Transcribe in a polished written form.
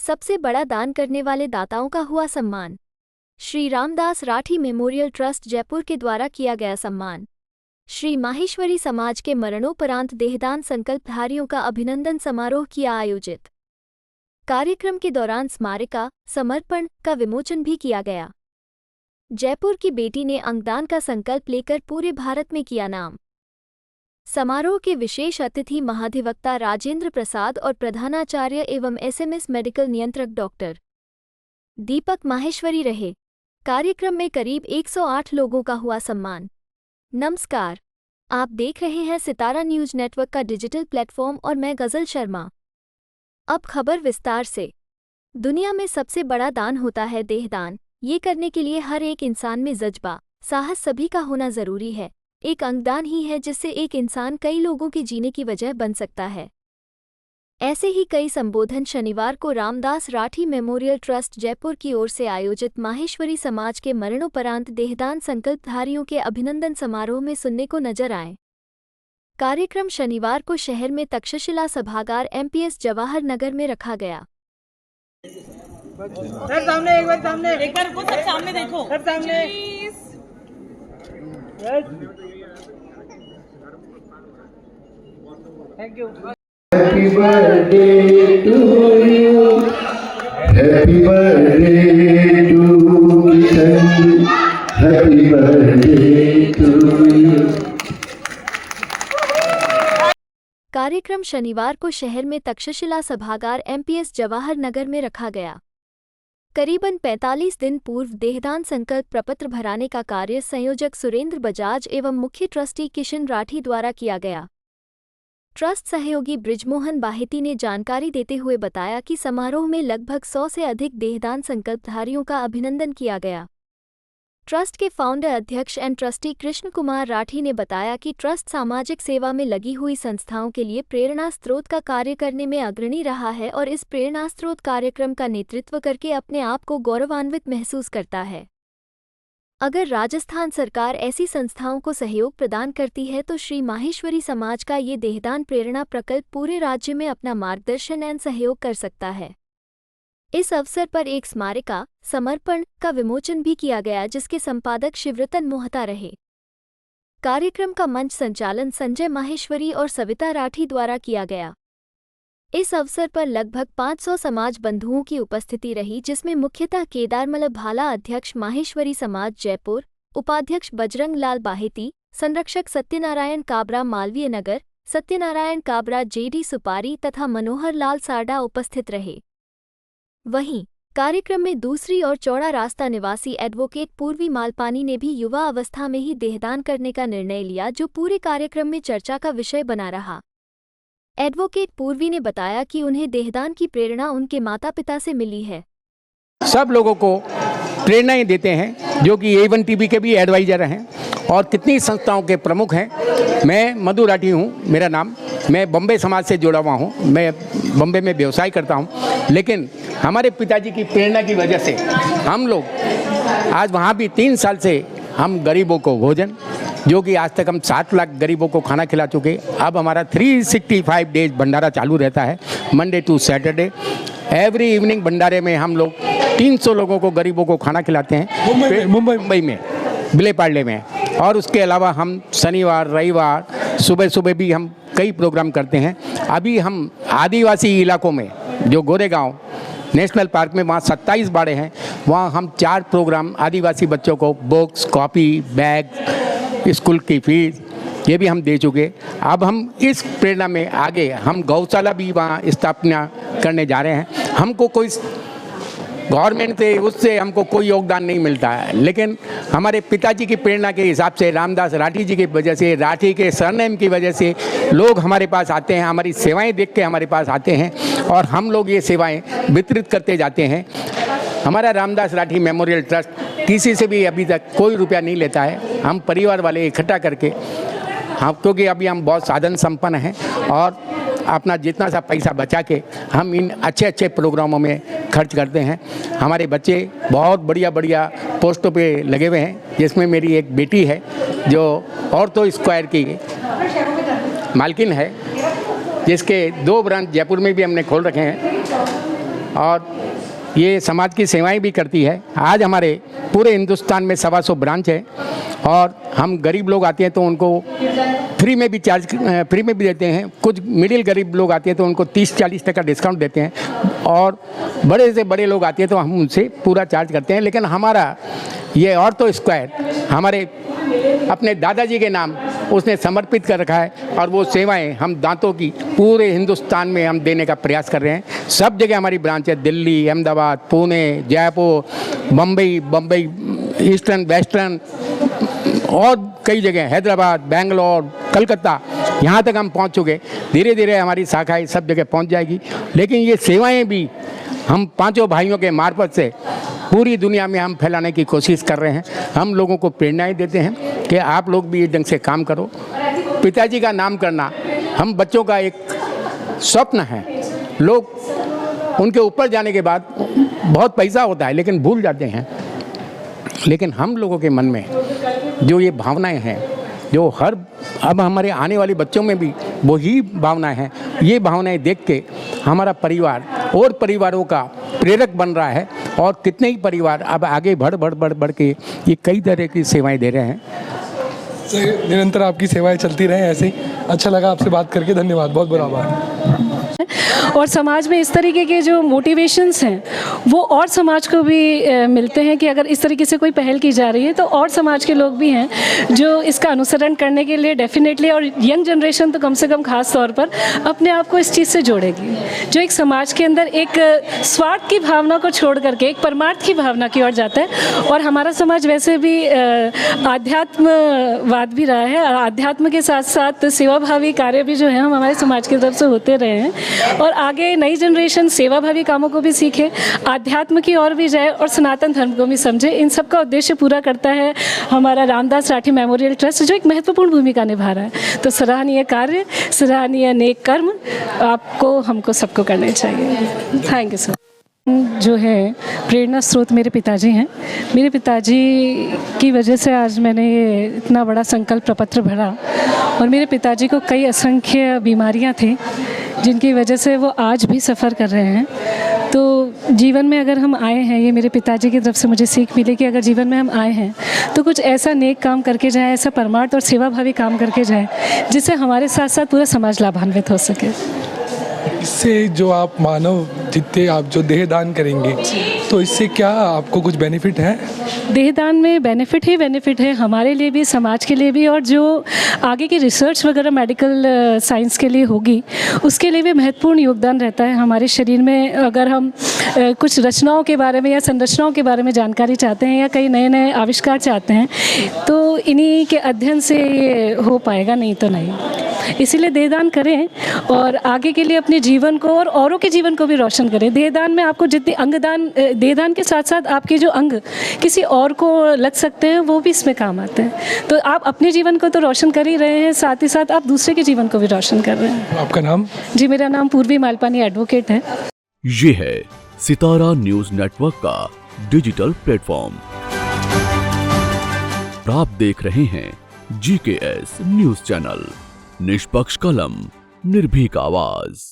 सबसे बड़ा दान करने वाले दाताओं का हुआ सम्मान। श्री रामदास राठी मेमोरियल ट्रस्ट जयपुर के द्वारा किया गया सम्मान। श्री माहेश्वरी समाज के मरणोपरांत देहदान संकल्पधारियों का अभिनंदन समारोह किया आयोजित। कार्यक्रम के दौरान स्मारिका समर्पण का विमोचन भी किया गया। जयपुर की बेटी ने अंगदान का संकल्प लेकर पूरे भारत में किया नाम। समारोह के विशेष अतिथि महाधिवक्ता राजेंद्र प्रसाद और प्रधानाचार्य एवं एसएमएस मेडिकल नियंत्रक डॉक्टर दीपक माहेश्वरी रहे। कार्यक्रम में करीब 108 लोगों का हुआ सम्मान। नमस्कार, आप देख रहे हैं सितारा न्यूज नेटवर्क का डिजिटल प्लेटफॉर्म और मैं गजल शर्मा। अब खबर विस्तार से। दुनिया में सबसे बड़ा दान होता है देहदान। ये करने के लिए हर एक इंसान में जज्बा, साहस सभी का होना जरूरी है। एक अंगदान ही है जिससे एक इंसान कई लोगों के जीने की वजह बन सकता है। ऐसे ही कई संबोधन शनिवार को रामदास राठी मेमोरियल ट्रस्ट जयपुर की ओर से आयोजित माहेश्वरी समाज के मरणोपरांत देहदान संकल्पधारियों के अभिनंदन समारोह में सुनने को नजर आए। कार्यक्रम शनिवार को शहर में तक्षशिला सभागार एमपीएस जवाहर नगर में रखा गया। सर सामने एक बार वो सब सामने देखो। सर सामने thank you. Happy birthday to you. Happy birthday to Kishan. Happy birthday to you. कार्यक्रम शनिवार को शहर में तक्षशिला सभागार एमपीएस जवाहर नगर में रखा गया। करीबन 45 दिन पूर्व देहदान संकल्प प्रपत्र भराने का कार्य संयोजक सुरेंद्र बजाज एवं मुख्य ट्रस्टी किशन राठी द्वारा किया गया। ट्रस्ट सहयोगी बृजमोहन बाहेती ने जानकारी देते हुए बताया कि समारोह में लगभग 100 से अधिक देहदान संकल्पधारियों का अभिनंदन किया गया। ट्रस्ट के फाउंडर अध्यक्ष एंड ट्रस्टी कृष्ण कुमार राठी ने बताया कि ट्रस्ट सामाजिक सेवा में लगी हुई संस्थाओं के लिए प्रेरणा स्रोत का कार्य करने में अग्रणी रहा है और इस प्रेरणा स्रोत कार्यक्रम का नेतृत्व करके अपने आप को गौरवान्वित महसूस करता है। अगर राजस्थान सरकार ऐसी संस्थाओं को सहयोग प्रदान करती है तो श्री माहेश्वरी समाज का ये देहदान प्रेरणा प्रकल्प पूरे राज्य में अपना मार्गदर्शन एवं सहयोग कर सकता है। इस अवसर पर एक स्मारिका समर्पण का विमोचन भी किया गया जिसके संपादक शिवरतन मोहता रहे। कार्यक्रम का मंच संचालन संजय माहेश्वरी और सविता राठी द्वारा किया गया। इस अवसर पर लगभग 500 समाज बंधुओं की उपस्थिति रही जिसमें मुख्यतः केदारमल भाला अध्यक्ष माहेश्वरी समाज जयपुर, उपाध्यक्ष बजरंग लाल बाहेती, संरक्षक सत्यनारायण काबरा मालवीय नगर, सत्यनारायण काबरा जेडी सुपारी तथा मनोहर लाल सारडा उपस्थित रहे। वहीं कार्यक्रम में दूसरी और चौड़ा रास्ता निवासी एडवोकेट पूर्वी मालपानी ने भी युवा अवस्था में ही देहदान करने का निर्णय लिया जो पूरे कार्यक्रम में चर्चा का विषय बना रहा। एडवोकेट पूर्वी ने बताया कि उन्हें देहदान की प्रेरणा उनके माता पिता से मिली है। सब लोगों को प्रेरणाएं देते हैं जो कि A1 टीवी के भी एडवाइजर हैं और कितनी संस्थाओं के प्रमुख हैं। मैं मधु राठी हूँ मेरा नाम। मैं बॉम्बे समाज से जुड़ा हुआ हूँ। मैं बॉम्बे में व्यवसाय करता हूँ, लेकिन हमारे पिताजी की प्रेरणा की वजह से हम लोग आज वहाँ भी 3 साल से हम गरीबों को भोजन, जो कि आज तक हम 7 लाख गरीबों को खाना खिला चुके। अब हमारा 365 डेज भंडारा चालू रहता है, Monday to Saturday. Every evening भंडारे में हम लोग 300 लोगों को गरीबों को खाना खिलाते हैं मुंबई में विलेपार्ले में। और उसके अलावा हम शनिवार रविवार सुबह भी हम कई प्रोग्राम करते हैं। अभी हम आदिवासी इलाकों में जो गोरेगांव नेशनल पार्क में वहाँ 27 बाड़े हैं, वहाँ हम 4 प्रोग्राम आदिवासी बच्चों को बुक्स, कॉपी, बैग, स्कूल की फीस ये भी हम दे चुके। अब हम इस प्रेरणा में आगे हम गौशाला भी वहाँ स्थापना करने जा रहे हैं। हमको कोई गवर्नमेंट से उससे हमको कोई योगदान नहीं मिलता है, लेकिन हमारे पिताजी की प्रेरणा के हिसाब से रामदास राठी जी की वजह से, राठी के सरनेम की वजह से लोग हमारे पास आते हैं, हमारी सेवाएं देख के हमारे पास आते हैं और हम लोग ये सेवाएं वितरित करते जाते हैं। हमारा रामदास राठी मेमोरियल ट्रस्ट किसी से भी अभी तक कोई रुपया नहीं लेता है। हम परिवार वाले इकट्ठा करके क्योंकि अभी हम बहुत साधन संपन्न हैं और अपना जितना सा पैसा बचा के हम इन अच्छे प्रोग्रामों में खर्च करते हैं। हमारे बच्चे बहुत बढ़िया पोस्टों पे लगे हुए हैं, जिसमें मेरी एक बेटी है जो ऑर्थो स्क्वायर की मालकिन है, जिसके 2 ब्रांच जयपुर में भी हमने खोल रखे हैं। और ये समाज की सेवाएं भी करती है। आज हमारे पूरे हिंदुस्तान में 125 ब्रांच है और हम गरीब लोग आते हैं तो उनको फ्री में भी देते हैं। कुछ मिडिल गरीब लोग आते हैं तो उनको 30-40% डिस्काउंट देते हैं और बड़े से बड़े लोग आते हैं तो हम उनसे पूरा चार्ज करते हैं। लेकिन हमारा ये ऑर्थो स्क्वायर हमारे अपने दादाजी के नाम उसने समर्पित कर रखा है और वो सेवाएं हम दांतों की पूरे हिंदुस्तान में हम देने का प्रयास कर रहे हैं। सब जगह हमारी ब्रांच है, दिल्ली, अहमदाबाद, पुणे, जयपुर, बम्बई, ईस्टर्न, वेस्टर्न और कई जगह, हैदराबाद, बेंगलोर, कलकत्ता, यहाँ तक हम पहुँच चुके। धीरे धीरे हमारी शाखाएं सब जगह पहुँच जाएगी। लेकिन ये सेवाएं भी हम पांचों भाइयों के मार्फत से पूरी दुनिया में हम फैलाने की कोशिश कर रहे हैं। हम लोगों को प्रेरणाएं देते हैं कि आप लोग भी इस ढंग से काम करो। पिताजी का नाम करना हम बच्चों का एक स्वप्न है। लोग उनके ऊपर जाने के बाद बहुत पैसा होता है लेकिन भूल जाते हैं। लेकिन हम लोगों के मन में जो ये भावनाएं हैं, जो अब हमारे आने वाले बच्चों में भी वही भावनाएं हैं। ये भावनाएं देख के हमारा परिवार और परिवारों का प्रेरक बन रहा है और कितने ही परिवार अब आगे बढ़ के ये कई तरह की सेवाएं दे रहे हैं। निरंतर आपकी सेवाएं चलती रहें ऐसे ही। अच्छा लगा आपसे बात करके, धन्यवाद, बहुत बहुत आभार। और समाज में इस तरीके के जो मोटिवेशंस हैं वो और समाज को भी मिलते हैं कि अगर इस तरीके से कोई पहल की जा रही है तो और समाज के लोग भी हैं जो इसका अनुसरण करने के लिए डेफिनेटली, और यंग जनरेशन तो कम से कम खास तौर पर अपने आप को इस चीज़ से जोड़ेगी, जो एक समाज के अंदर एक स्वार्थ की भावना को छोड़ करके एक परमार्थ की भावना की ओर जाता है। और हमारा समाज वैसे भी आध्यात्मवाद भी रहा है और आध्यात्म के साथ साथ सेवाभावी कार्य भी जो है हम हमारे समाज की तरफ से होते रहे हैं। और आगे नई जनरेशन सेवाभावी कामों को भी सीखे, आध्यात्म की ओर भी जाए और सनातन धर्म को भी समझे। इन सब का उद्देश्य पूरा करता है हमारा रामदास राठी मेमोरियल ट्रस्ट, जो एक महत्वपूर्ण भूमिका निभा रहा है। तो सराहनीय कार्य, सराहनीय नेक कर्म आपको हमको सबको करने चाहिए। Thank you sir. जो है प्रेरणा स्रोत मेरे पिताजी हैं। मेरे पिताजी की वजह से आज मैंने ये इतना बड़ा संकल्प प्रपत्र भरा। और मेरे पिताजी को कई असंख्य बीमारियां थी जिनकी वजह से वो आज भी सफ़र कर रहे हैं। तो जीवन में अगर हम आए हैं, ये मेरे पिताजी की तरफ से मुझे सीख मिली कि अगर जीवन में हम आए हैं तो कुछ ऐसा नेक काम करके जाएं, ऐसा परमार्थ और सेवाभावी काम करके जाएं जिससे हमारे साथ साथ पूरा समाज लाभान्वित हो सके। इससे जो आप मानव जितने आप जो देहदान करेंगे तो इससे क्या आपको कुछ बेनिफिट है? देहदान में बेनिफिट ही बेनिफिट है हमारे लिए भी, समाज के लिए भी, और जो आगे की रिसर्च वगैरह मेडिकल साइंस के लिए होगी उसके लिए भी महत्वपूर्ण योगदान रहता है हमारे शरीर में। अगर हम कुछ रचनाओं के बारे में या संरचनाओं के बारे में जानकारी चाहते हैं या कई नए नए आविष्कार चाहते हैं तो इन्हीं के अध्ययन से ये हो पाएगा, नहीं तो नहीं। इसीलिए देहदान करें और आगे के लिए अपने जीवन को और औरों के जीवन को भी रोशन करें। देहदान में आपको जितने अंगदान, देहदान के साथ साथ आपके जो अंग किसी और को लग सकते हैं वो भी इसमें काम आते हैं। तो आप अपने जीवन को तो रोशन कर ही रहे हैं, साथ ही साथ आप दूसरे के जीवन को भी रोशन कर रहे हैं। आपका नाम? जी, मेरा नाम पूर्वी मालपानी एडवोकेट है। ये है सितारा न्यूज नेटवर्क का डिजिटल प्लेटफॉर्म। आप देख रहे हैं GKS न्यूज चैनल, निष्पक्ष कलम, निर्भीक आवाज।